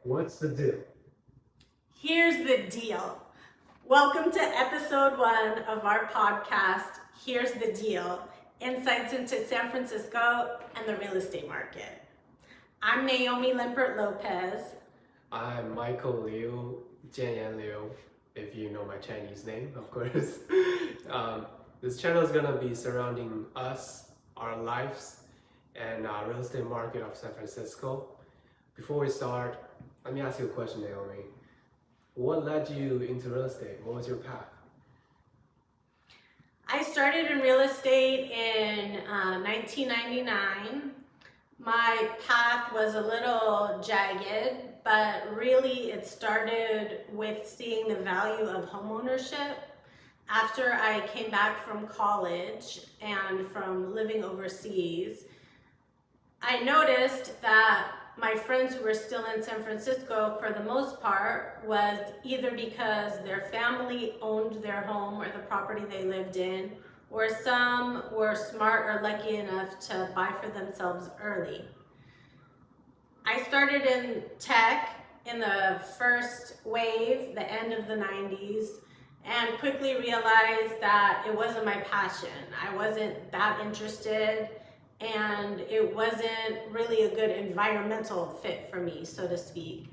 What's the deal? Here's the deal. Welcome to episode 1 of our podcast, Here's the Deal, Insights into San Francisco and the Real Estate Market. I'm Naomi Lempert Lopez. I'm Michael Liu, Jianyan Liu, if you know my Chinese name, of course. This channel is gonna be surrounding us, our lives, and real estate market of San Francisco. Before we start, let me ask you a question, Naomi. What led you into real estate? What was your path? I started in real estate in 1999. My path was a little jagged, but really it started with seeing the value of homeownership. After I came back from college and from living overseas, I noticed that my friends who were still in San Francisco, for the most part, was either because their family owned their home or the property they lived in, or some were smart or lucky enough to buy for themselves early. I started in tech in the first wave, the end of the 90s, and quickly realized that it wasn't my passion. I wasn't that interested, and it wasn't really a good environmental fit for me, so to speak.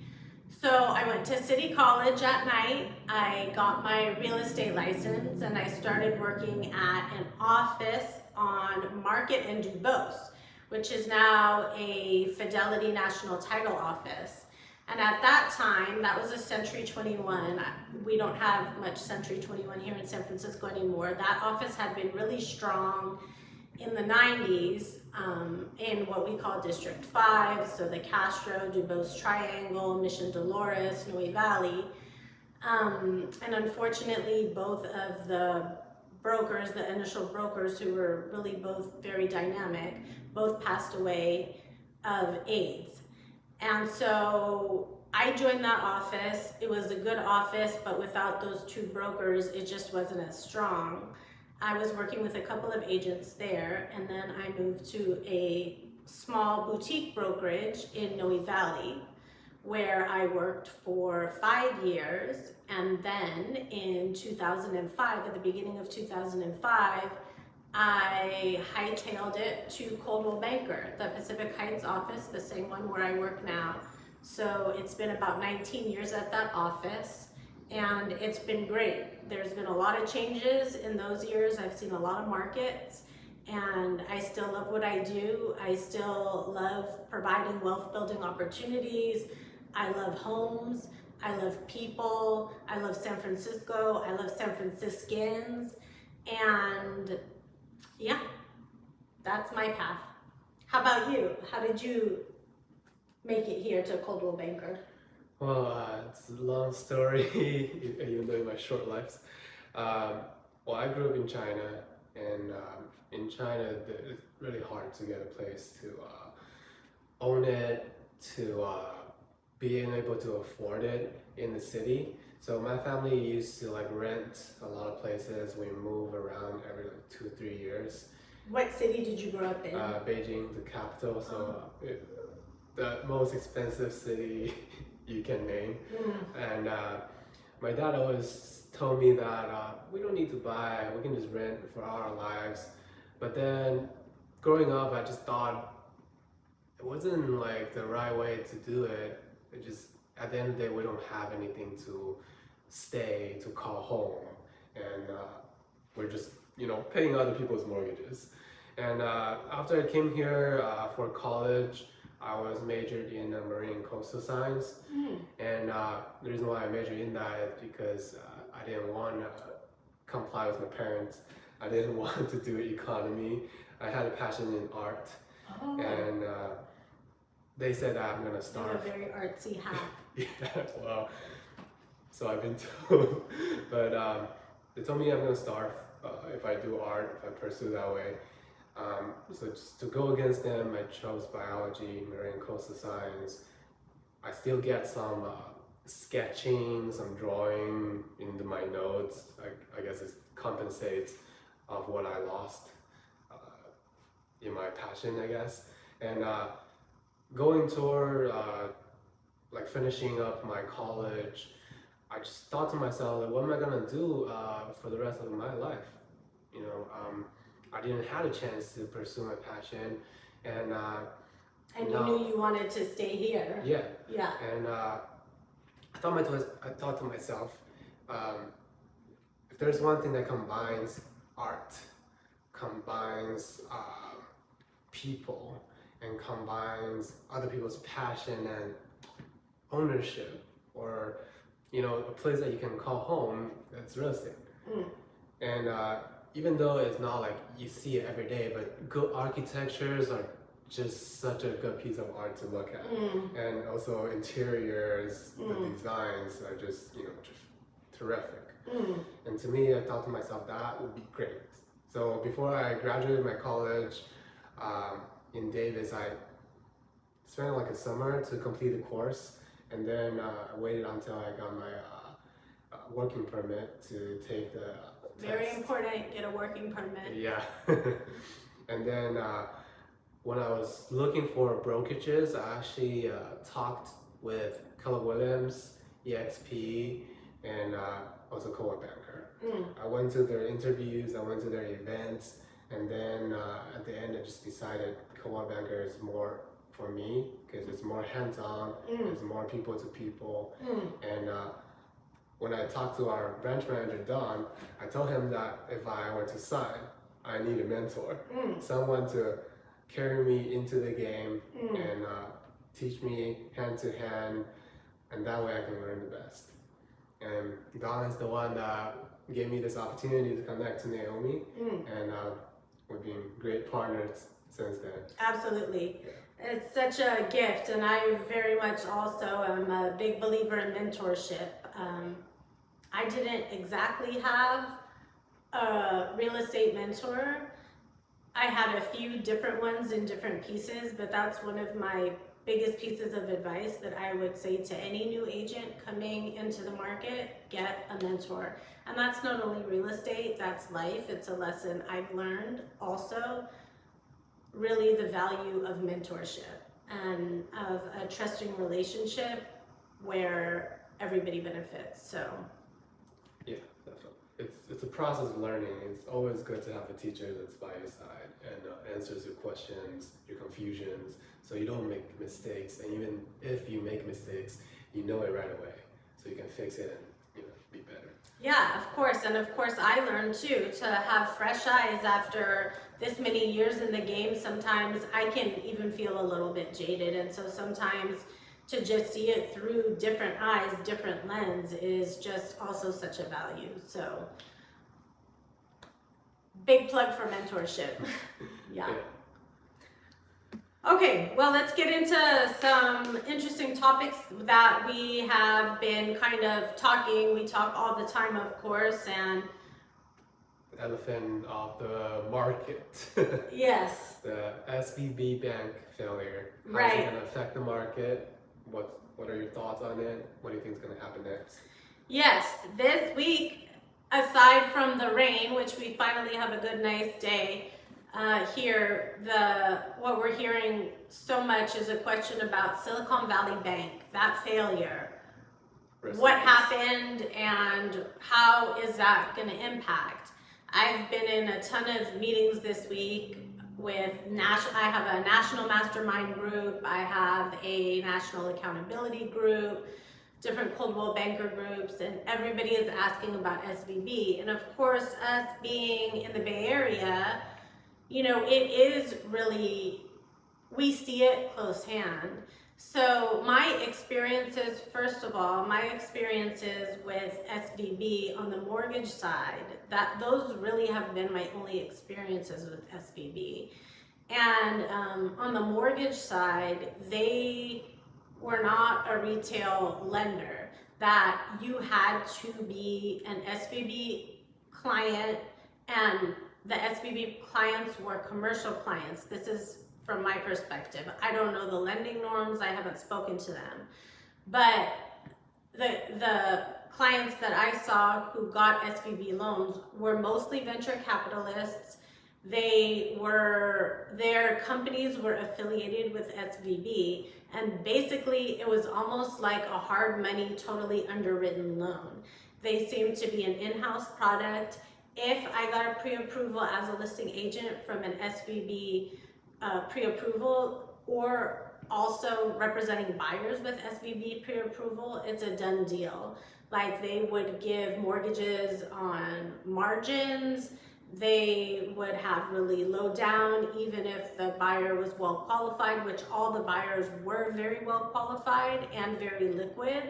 So I went to City College at night. I got my real estate license and I started working at an office on Market in Dubose, which is now a Fidelity National Title office. And at that time, that was a Century 21. We don't have much Century 21 here in San Francisco anymore. That office had been really strong in the 90s in what we call District 5, so the Castro, Dubose Triangle, Mission Dolores, Noe Valley. And unfortunately, both of the brokers, the initial brokers who were really both very dynamic, both passed away of AIDS. And so I joined that office. It was a good office, but without those two brokers, it just wasn't as strong. I was working with a couple of agents there, and then I moved to a small boutique brokerage in Noe Valley, where I worked for 5 years. And then in 2005, at the beginning of 2005, I hightailed it to Coldwell Banker, the Pacific Heights office, the same one where I work now. So it's been about 19 years at that office, and it's been great. There's been a lot of changes in those years. I've seen a lot of markets, and I still love what I do. I still love providing wealth building opportunities. I love homes. I love people. I love San Francisco. I love San Franciscans. And yeah, that's my path. How about you? How did you make it here to Coldwell Banker? Well, it's a long story, even though in my short lives. Well, I grew up in China, and in China, it's really hard to get a place to own it, to being able to afford it in the city. So my family used to like rent a lot of places. We move around every like 2-3 years. What city did you grow up in? Beijing, the capital, so the most expensive city you can name. And my dad always told me that we don't need to buy, we can just rent for our lives. But then growing up, I just thought it wasn't like the right way to do it. It just, at the end of the day, we don't have anything to stay, to call home. And we're just, paying other people's mortgages. And after I came here for college, I was majored in marine and coastal science. And the reason why I majored in that is because I didn't want to comply with my parents. I didn't want to do economy. I had a passion in art. And they said that I'm going to start. You have a very artsy hat. Yeah, well, so I've been told. But they told me I'm going to start if I do art, if I pursue that way. So just to go against them, I chose biology, marine coastal science. I still get some sketching, some drawing into my notes. I guess it compensates of what I lost in my passion, I guess. And going toward like like finishing up my college, I just thought to myself, like, what am I gonna do for the rest of my life? You know, I didn't have a chance to pursue my passion, and And you knew you wanted to stay here. yeah, Yeah. and I thought to myself, if there's one thing that combines art, combines people, and combines other people's passion and ownership, or you know, a place that you can call home, that's real estate. And even though it's not like you see it every day, but good architectures are just such a good piece of art to look at. And also interiors, the designs are just, you know, just terrific. And to me, I thought to myself, that would be great. So before I graduated my college in Davis, I spent like a summer to complete the course, and then I waited until I got my working permit to take the Very test. important, get a working permit. Yeah. And then when I was looking for brokerages, I actually talked with Keller Williams, EXP, and also Coldwell Banker. I went to their interviews, I went to their events, and then at the end I just decided Coldwell Banker is more for me because it's more hands-on, it's more people to people, and when I talked to our branch manager, Don, I told him that if I were to sign, I need a mentor, someone to carry me into the game and teach me hand to hand, and that way I can learn the best. And Don is the one that gave me this opportunity to connect to Naomi, and we've been great partners since then. Absolutely. It's such a gift, and I very much also am a big believer in mentorship. I didn't exactly have a real estate mentor. I had a few different ones in different pieces, but that's one of my biggest pieces of advice that I would say to any new agent coming into the market: get a mentor. And that's not only real estate, that's life. It's a lesson I've learned also. Really the value of mentorship and of a trusting relationship where everybody benefits. So yeah, definitely. It's a process of learning. It's always good to have a teacher that's by your side and answers your questions, your confusions, so you don't make mistakes. And even if you make mistakes, you know it right away, so you can fix it and, you know, be better. yeah, of course. And of course I learned too to have fresh eyes after this many years in the game. Sometimes I can even feel a little bit jaded, and so sometimes to just see it through different eyes, different lens is just also such a value. So big plug for mentorship. Yeah. Okay, well, let's get into some interesting topics that we have been kind of talking. We talk all the time, of course, and The elephant of the market. yes. The SVB bank failure. How's Right. it going to affect the market? What are your thoughts on it? What do you think is going to happen next? Yes, this week, aside from the rain, which we finally have a good, nice day here, what we're hearing so much is a question about Silicon Valley Bank, that failure. What happened and how is that going to impact? I've been in a ton of meetings this week with I have a national mastermind group, I have a national accountability group, different Coldwell Banker groups, and everybody is asking about SVB. And of course, us being in the Bay Area, you know, it is really, we see it close hand. So my experiences, first of all, my experiences with SVB on the mortgage side, those really have been my only experiences with SVB. And on the mortgage side, they were not a retail lender, that you had to be an SVB client, and the SVB clients were commercial clients. This is from my perspective. I don't know the lending norms, I haven't spoken to them. But the clients that I saw who got SVB loans were mostly venture capitalists their companies were affiliated with SVB, and basically it was almost like a hard money, totally underwritten loan. They seemed to be an in-house product. If I got a pre-approval as a listing agent from an SVB pre-approval, or also representing buyers with SVB pre-approval, it's a done deal. Like, they would give mortgages on margins. They would have really low down, even if the buyer was well qualified, which all the buyers were very well qualified and very liquid.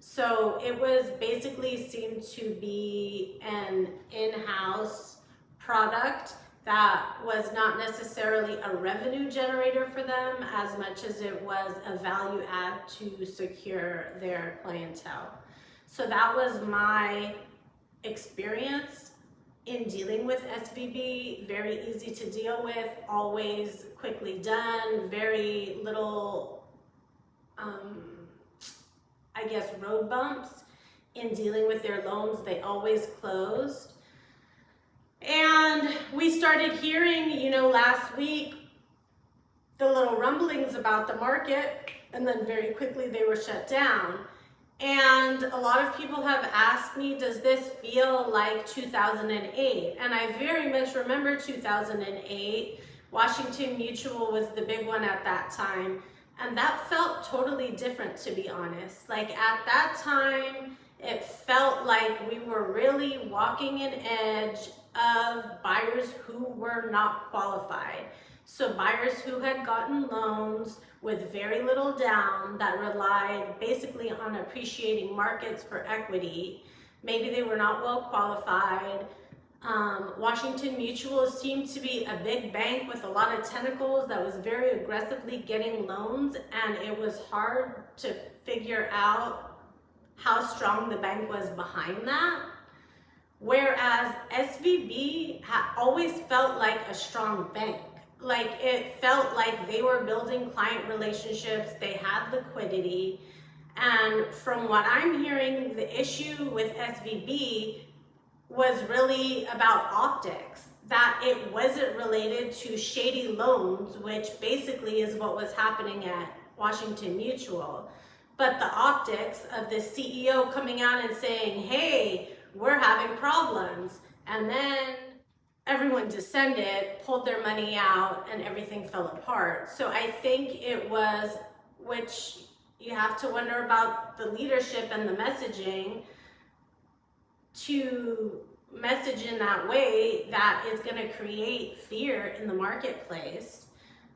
So it was basically seemed to be an in-house product that was not necessarily a revenue generator for them as much as it was a value add to secure their clientele. So that was my experience in dealing with SVB. Very easy to deal with, always quickly done, very little I guess road bumps in dealing with their loans. They always closed. And we started hearing, last week, the little rumblings about the market, and then very quickly they were shut down. And a lot of people have asked me, does this feel like 2008? And I very much remember 2008. Washington Mutual was the big one at that time. And that felt totally different, to be honest. Like, at that time, it felt like we were really walking an edge of buyers who were not qualified. So buyers who had gotten loans with very little down that relied basically on appreciating markets for equity. Maybe they were not well qualified. Washington Mutual seemed to be a big bank with a lot of tentacles that was very aggressively getting loans, and it was hard to figure out how strong the bank was behind that. Whereas SVB always felt like a strong bank. Like, it felt like they were building client relationships, they had liquidity. And from what I'm hearing, the issue with SVB was really about optics, that it wasn't related to shady loans, which basically is what was happening at Washington Mutual. But the optics of the CEO coming out and saying, hey, we're having problems. And then everyone descended, pulled their money out, and everything fell apart. So I think it was, which you have to wonder about the leadership and the messaging, to message in that way that is going to create fear in the marketplace.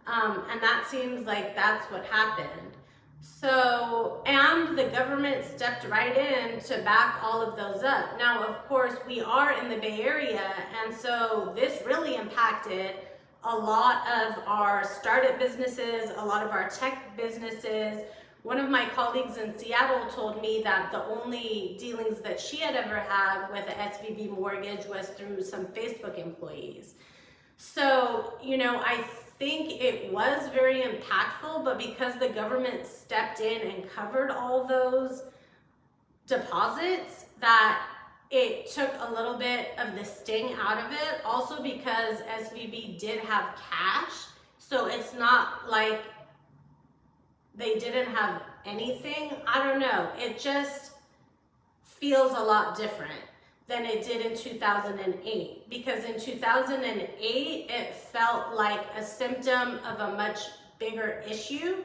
And that seems like that's what happened. So, and the government stepped right in to back all of those up. Now, of course, we are in the Bay Area, and so this really impacted a lot of our startup businesses, a lot of our tech businesses. One of my colleagues in Seattle told me that the only dealings that she had ever had with an SVB mortgage was through some Facebook employees. So, I think it was very impactful, but because the government stepped in and covered all those deposits, that it took a little bit of the sting out of it. Also because SVB did have cash, so it's not like they didn't have anything. I don't know. It just feels a lot different than it did in 2008. Because in 2008, it felt like a symptom of a much bigger issue.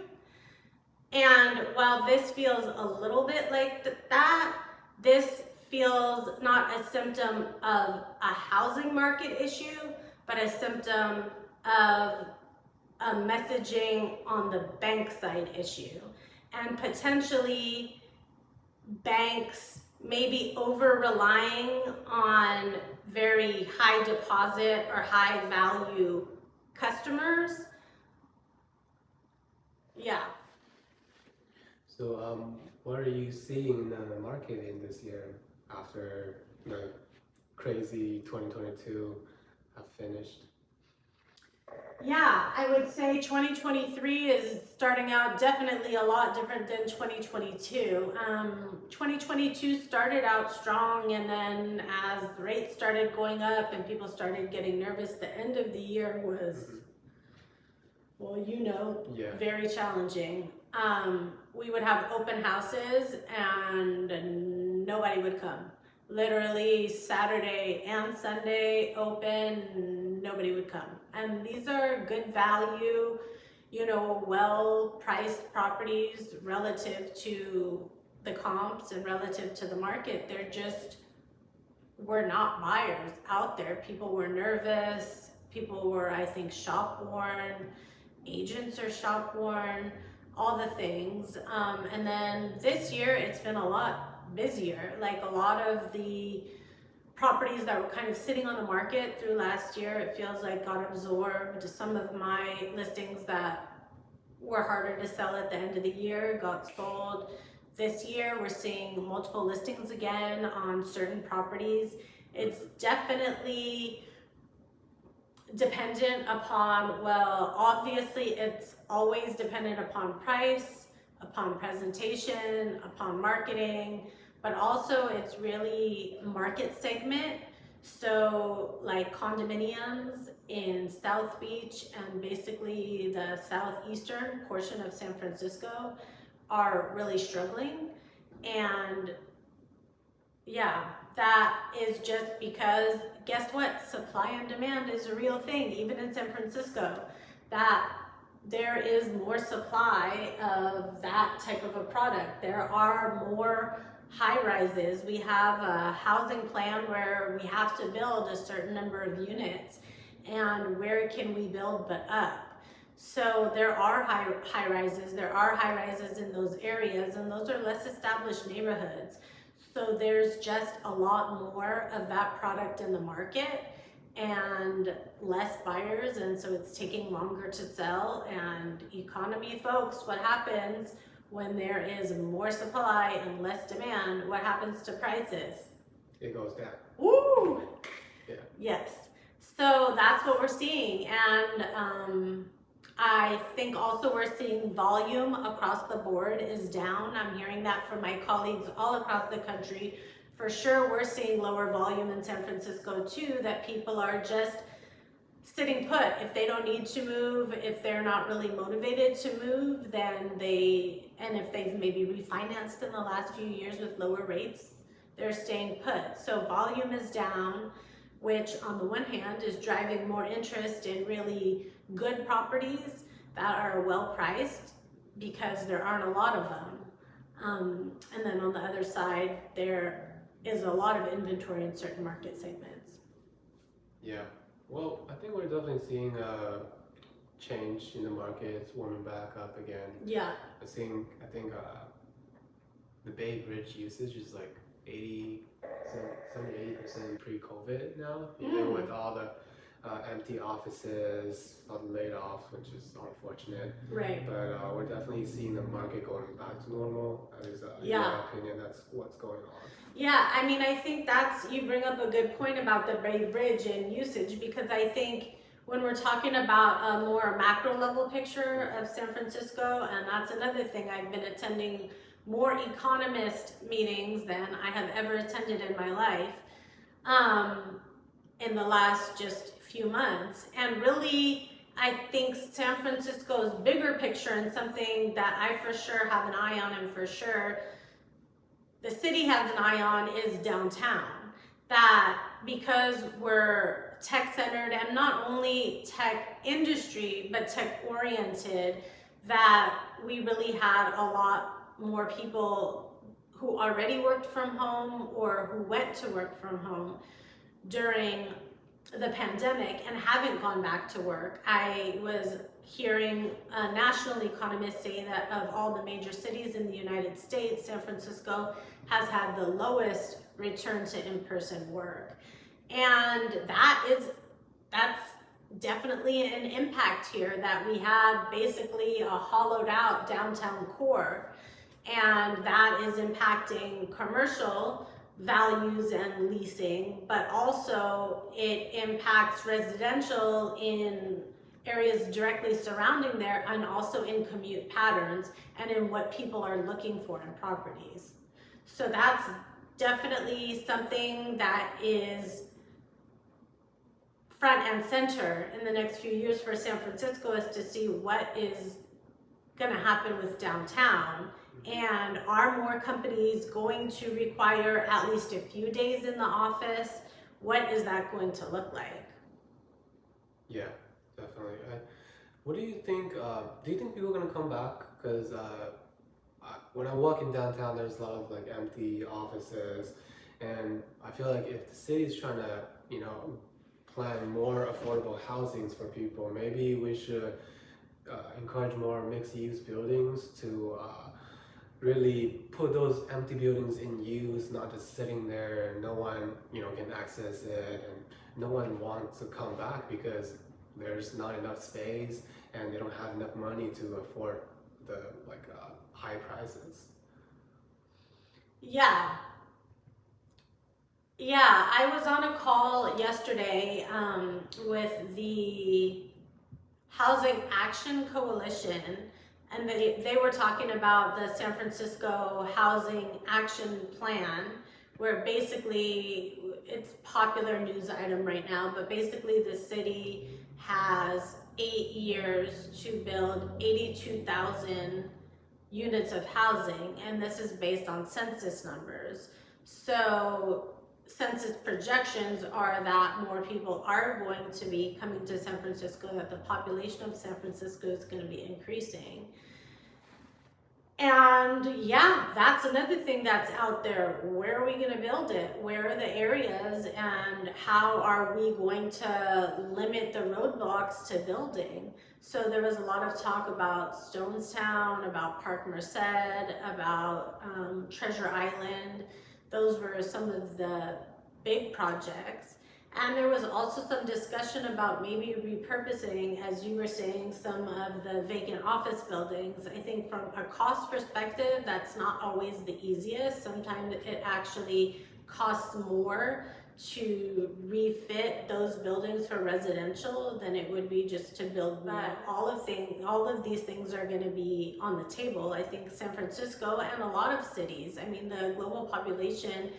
And while this feels a little bit like that, this feels not a symptom of a housing market issue, but a symptom of a messaging on the bank side issue. And potentially banks maybe over relying on very high deposit or high value customers. Yeah. So what are you seeing in the market in this year after the crazy 2022 have finished? Yeah, I would say 2023 is starting out definitely a lot different than 2022. 2022 started out strong, and then as the rates started going up and people started getting nervous, the end of the year was, well, Yeah. very challenging. We would have open houses and nobody would come. Literally Saturday and Sunday open, nobody would come. And these are good value, well priced properties relative to the comps and relative to the market. There just were not buyers out there. People were nervous. People were, I think, shop worn. Agents are shop worn, all the things. And then this year it's been a lot busier. Like a lot of the properties that were kind of sitting on the market through last year, it feels like got absorbed. Some of my listings that were harder to sell at the end of the year got sold. This year we're seeing multiple listings again on certain properties. It's definitely dependent upon, well, obviously it's always dependent upon price, upon presentation, upon marketing, but also it's really market segment. So like condominiums in South Beach and basically the southeastern portion of San Francisco are really struggling. And yeah, that is just because, guess what? Supply and demand is a real thing, even in San Francisco, that there is more supply of that type of a product. There are more high rises. We have a housing plan where we have to build a certain number of units, and where can we build but up? So there are high rises. There are high rises in those areas, and those are less established neighborhoods. So there's just a lot more of that product in the market and less buyers, and so it's taking longer to sell. And economy folks, what happens when there is more supply and less demand? What happens to prices? It goes down. Woo! Yeah. Yes. So that's what we're seeing. And I think also we're seeing volume across the board is down. I'm hearing that from my colleagues all across the country. For sure, we're seeing lower volume in San Francisco too, that people are just sitting put. If they don't need to move, if they're not really motivated to move, then and if they've maybe refinanced in the last few years with lower rates, they're staying put. So volume is down, which on the one hand is driving more interest in really good properties that are well priced because there aren't a lot of them. And then on the other side, there is a lot of inventory in certain market segments. Yeah, well, I think we're definitely seeing a change in the market. It's warming back up again. Yeah. I think the Bay Bridge usage is like 70-80% pre-COVID now, even with all the empty offices, all the layoffs, which is unfortunate. Right. But we're definitely seeing the market going back to normal. That is, in my opinion, that's what's going on. Yeah, I mean, I think you bring up a good point about the Bay Bridge and usage, because I think when we're talking about a more macro level picture of San Francisco, and that's another thing, I've been attending more economist meetings than I have ever attended in my life in the last just few months. And really, I think San Francisco's bigger picture, and something that I for sure have an eye on, and for sure the city has an eye on, is downtown. That because we're tech centered, and not only tech industry, but tech oriented, that we really had a lot more people who already worked from home or who went to work from home during the pandemic and haven't gone back to work. I was hearing a national economist say that of all the major cities in the United States, San Francisco has had the lowest return to in-person work. And that's definitely an impact here, that we have basically a hollowed out downtown core, and that is impacting commercial values and leasing, but also it impacts residential in areas directly surrounding there, and also in commute patterns and in what people are looking for in properties. So that's definitely something that is front and center in the next few years for San Francisco, is to see what is going to happen with downtown. And are more companies going to require at least a few days in the office? What is that going to look like? Yeah, definitely. What do you think? Do you think people are gonna come back? Because when I walk in downtown, there's a lot of like empty offices, and I feel like if the city's trying to, plan more affordable housings for people, maybe we should encourage more mixed-use buildings to really put those empty buildings in use, not just sitting there and no one, can access it, and no one wants to come back because there's not enough space and they don't have enough money to afford the high prices. Yeah, I was on a call yesterday with the Housing Action Coalition, and they were talking about the San Francisco Housing Action Plan, where basically, it's a popular news item right now, but basically the city has 8 years to build 82,000 units of housing, and this is based on census numbers. So census projections are that more people are going to be coming to San Francisco, that the population of San Francisco is going to be increasing. And yeah, that's another thing that's out there. Where are we going to build it? Where are the areas, and how are we going to limit the roadblocks to building? So there was a lot of talk about Stonestown, about Park Merced, about Treasure Island. Those were some of the big projects. And there was also some discussion about maybe repurposing, as you were saying, some of the vacant office buildings. I think from a cost perspective, that's not always the easiest. Sometimes it actually costs more to refit those buildings for residential than it would be just to build. But all of these things are going to be on the table. I think San Francisco and a lot of cities, I mean, the global population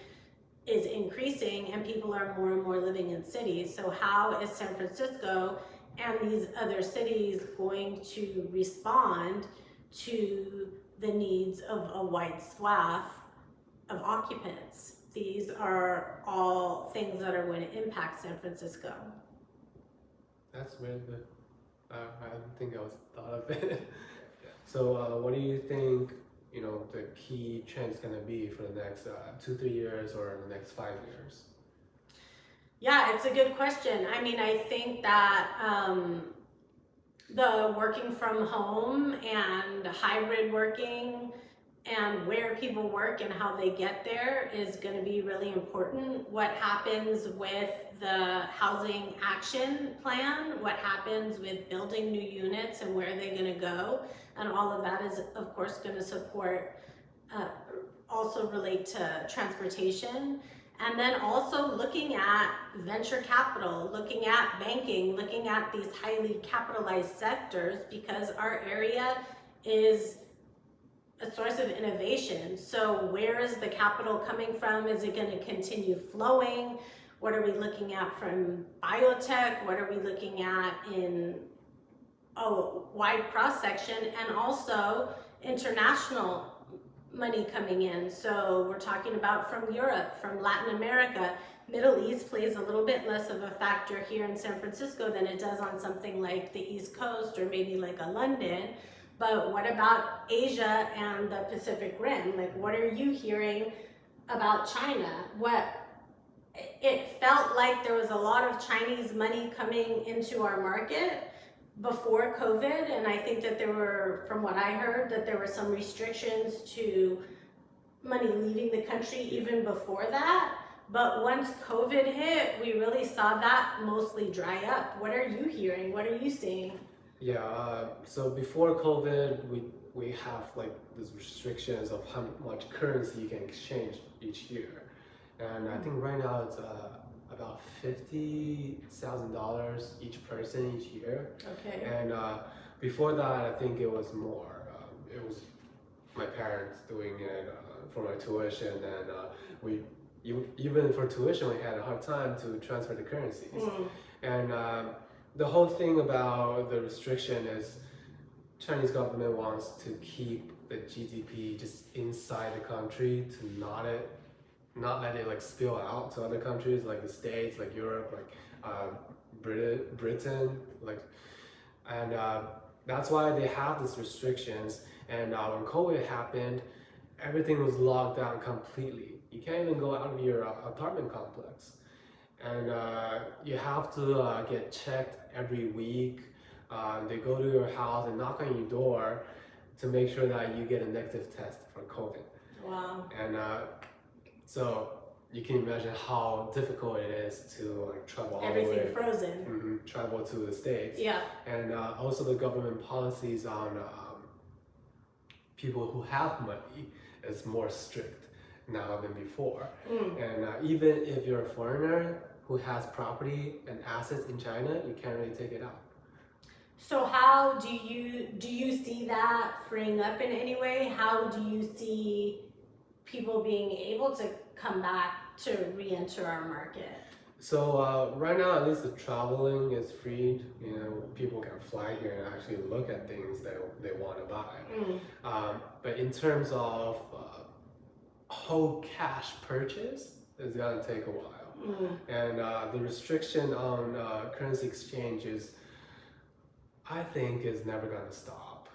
is increasing and people are more and more living in cities. So how is San Francisco and these other cities going to respond to the needs of a wide swath of occupants? These are all things that are going to impact San Francisco. That's really good. I don't think I was thought of it. So what do you think, the key trend's gonna be for the next 2-3 years or the next 5 years? Yeah, it's a good question. I mean, I think that the working from home and hybrid working and where people work and how they get there is going to be really important. What happens with the housing action plan, what happens with building new units and where they're going to go, and all of that is of course going to support, also relate to transportation. And then also looking at venture capital, looking at banking, looking at these highly capitalized sectors, because our area is a source of innovation. So where is the capital coming from? Is it going to continue flowing? What are we looking at from biotech? What are we looking at in a wide cross section? And also international money coming in. So we're talking about from Europe, from Latin America. Middle East plays a little bit less of a factor here in San Francisco than it does on something like the East Coast or maybe like a London. But what about Asia and the Pacific Rim? Like, what are you hearing about China? It felt like there was a lot of Chinese money coming into our market before COVID, and I think that there were, from what I heard, that there were some restrictions to money leaving the country even before that. But once COVID hit, we really saw that mostly dry up. What are you hearing? What are you seeing? Yeah, so before COVID, we have like these restrictions of how much currency you can exchange each year, and I think right now it's about $50,000 each person each year. Okay. And before that, I think it was more. It was my parents doing it for my tuition, and even for tuition, we had a hard time to transfer the currencies. And the whole thing about the restriction is Chinese government wants to keep the GDP just inside the country, to not let it like spill out to other countries like the States, like Europe, like Britain, like, and that's why they have these restrictions. And when COVID happened, everything was locked down completely. You can't even go out of your apartment complex, and you have to get checked every week. They go to your house and knock on your door to make sure that you get a negative test for COVID. Wow. And so you can imagine how difficult it is to like travel all the way. Everything frozen. Travel to the States. Yeah. And also the government policies on people who have money is more strict now than before. And even if you're a foreigner who has property and assets in China, you can't really take it out. So how do you see that freeing up in any way? How do you see people being able to come back to re-enter our market? So right now, at least the traveling is freed. You know, people can fly here and actually look at things that they want to buy. But in terms of whole cash purchase, it's gonna take a while. And the restriction on currency exchange I think is never gonna stop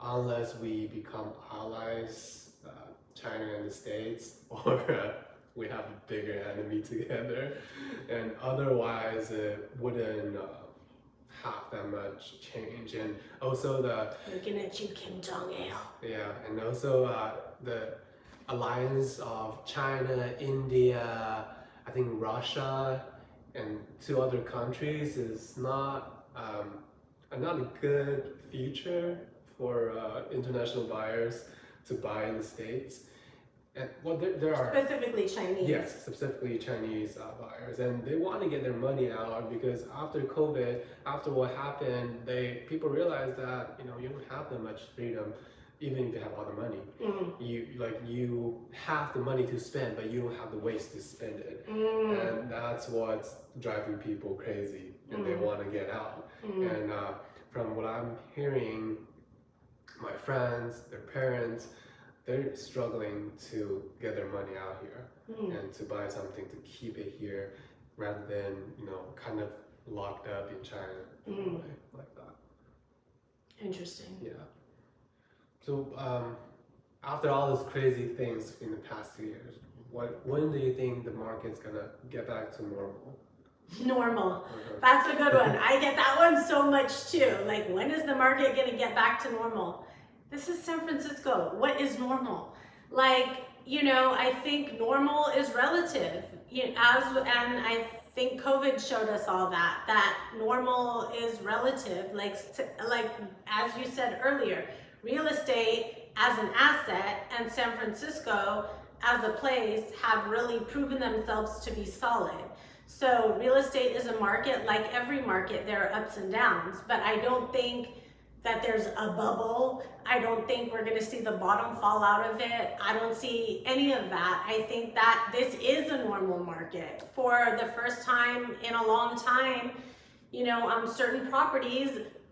unless we become allies, China and the States, or we have a bigger enemy together. And otherwise, it wouldn't have that much change. And also looking at you, Kim Jong-il. Yeah, and also the alliance of China, India, I think Russia, and 2 other countries is not a good future for international buyers to buy in the States. And well, there are specifically Chinese. Yes, specifically Chinese buyers, and they want to get their money out because after COVID, after what happened, people realized that you don't have that much freedom, even if you have all the money. You have the money to spend, but you don't have the ways to spend it, and that's what's driving people crazy, and they want to get out. And from what I'm hearing, my friends, their parents, they're struggling to get their money out here and to buy something to keep it here rather than, kind of locked up in China like that. Interesting. Yeah. So after all these crazy things in the past 2 years, when do you think the market's gonna get back to normal? Normal. That's a good one. I get that one so much too. Like, when is the market gonna get back to normal? This is San Francisco. What is normal? Like, I think normal is relative. And I think COVID showed us all that normal is relative. Like as you said earlier, real estate as an asset and San Francisco as a place have really proven themselves to be solid. So real estate is a market. Like every market, there are ups and downs, but I don't think that there's a bubble. I don't think we're gonna see the bottom fall out of it. I don't see any of that. I think that this is a normal market. For the first time in a long time, on certain properties,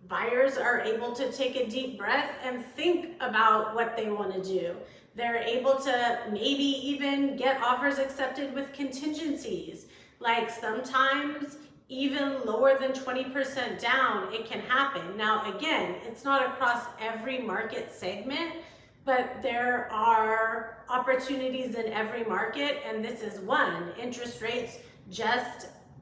buyers are able to take a deep breath and think about what they wanna do. They're able to maybe even get offers accepted with contingencies. Like sometimes even lower than 20% down, it can happen. Now, again, it's not across every market segment, but there are opportunities in every market, and this is one. Interest rates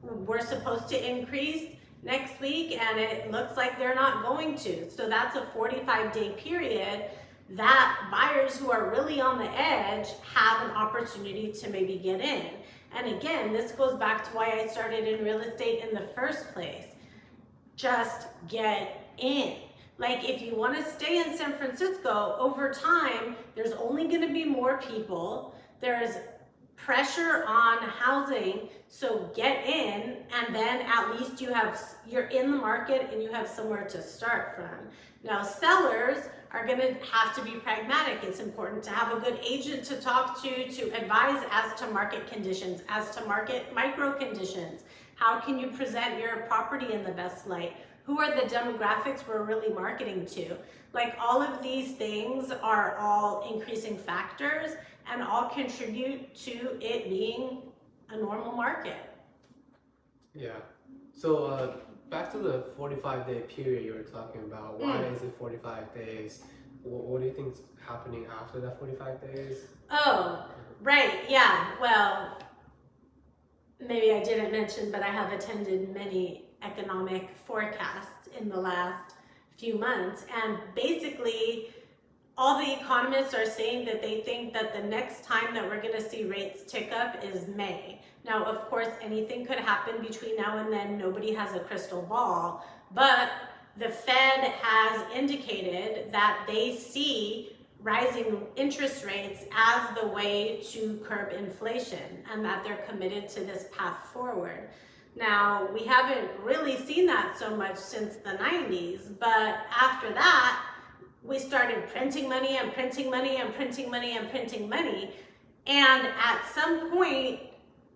were supposed to increase next week, and it looks like they're not going to. So that's a 45-day period that buyers who are really on the edge have an opportunity to maybe get in. And again, this goes back to why I started in real estate in the first place. Just get in. Like, if you want to stay in San Francisco, over time, there's only going to be more people. There's pressure on housing, so get in, and then at least you're in the market and you have somewhere to start from. Now sellers are going to have to be pragmatic. It's important to have a good agent to talk to advise as to market conditions, as to market micro conditions. How can you present your property in the best light? Who are the demographics we're really marketing to? Like, all of these things are all increasing factors and all contribute to it being a normal market. Yeah. So back to the 45-day period you were talking about. Why is it 45 days? What do you think is happening after that 45 days? Oh, right. Yeah. Well, maybe I didn't mention, but I have attended many economic forecasts in the last few months, and basically all the economists are saying that they think that the next time that we're going to see rates tick up is May. Now, of course, anything could happen between now and then. Nobody has a crystal ball, but the Fed has indicated that they see rising interest rates as the way to curb inflation, and that they're committed to this path forward. Now, we haven't really seen that so much since the 90s, but after that, we started printing money and printing money and printing money and printing money. And at some point,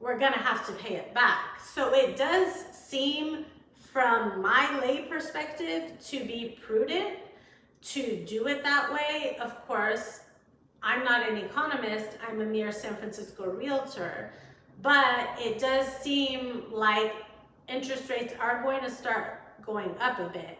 we're gonna have to pay it back. So it does seem, from my lay perspective, to be prudent to do it that way. Of course, I'm not an economist, I'm a mere San Francisco realtor, but it does seem like interest rates are going to start going up a bit.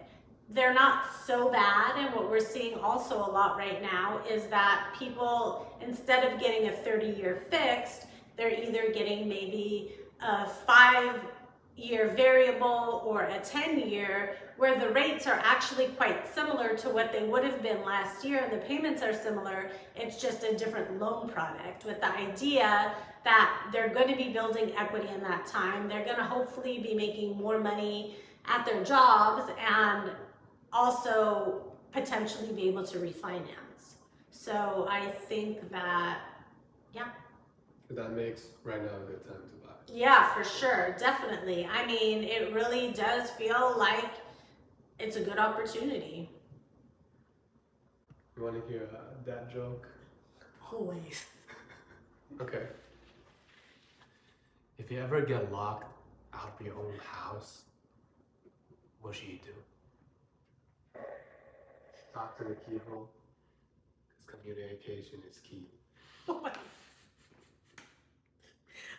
They're not so bad, and what we're seeing also a lot right now is that people, instead of getting a 30-year fixed, they're either getting maybe a 5-year variable or a 10-year, where the rates are actually quite similar to what they would have been last year, and the payments are similar. It's just a different loan product, with the idea that they're going to be building equity in that time. They're going to hopefully be making more money at their jobs and also potentially be able to refinance. So I think that, yeah. That makes right now a good time to buy. Yeah, for sure, definitely. I mean, it really does feel like it's a good opportunity. You want to hear that joke? Always. Okay. If you ever get locked out of your own house, what should you do? Talk to the keyhole, because communication is key.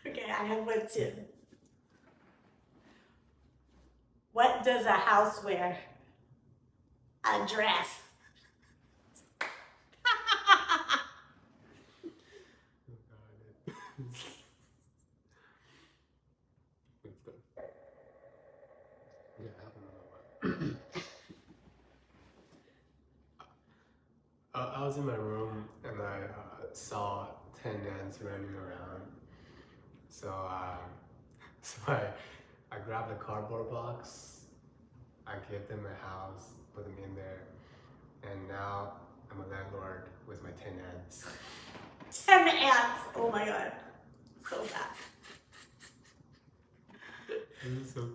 Okay, I have one too. What does a house wear? A dress. Yeah, I don't know what. I was in my room and I saw 10 ants running around. So, I grabbed a cardboard box, I gave them a house, put them in there, and now I'm a landlord with my 10 ants. 10 ants! Oh my god. So bad. This is so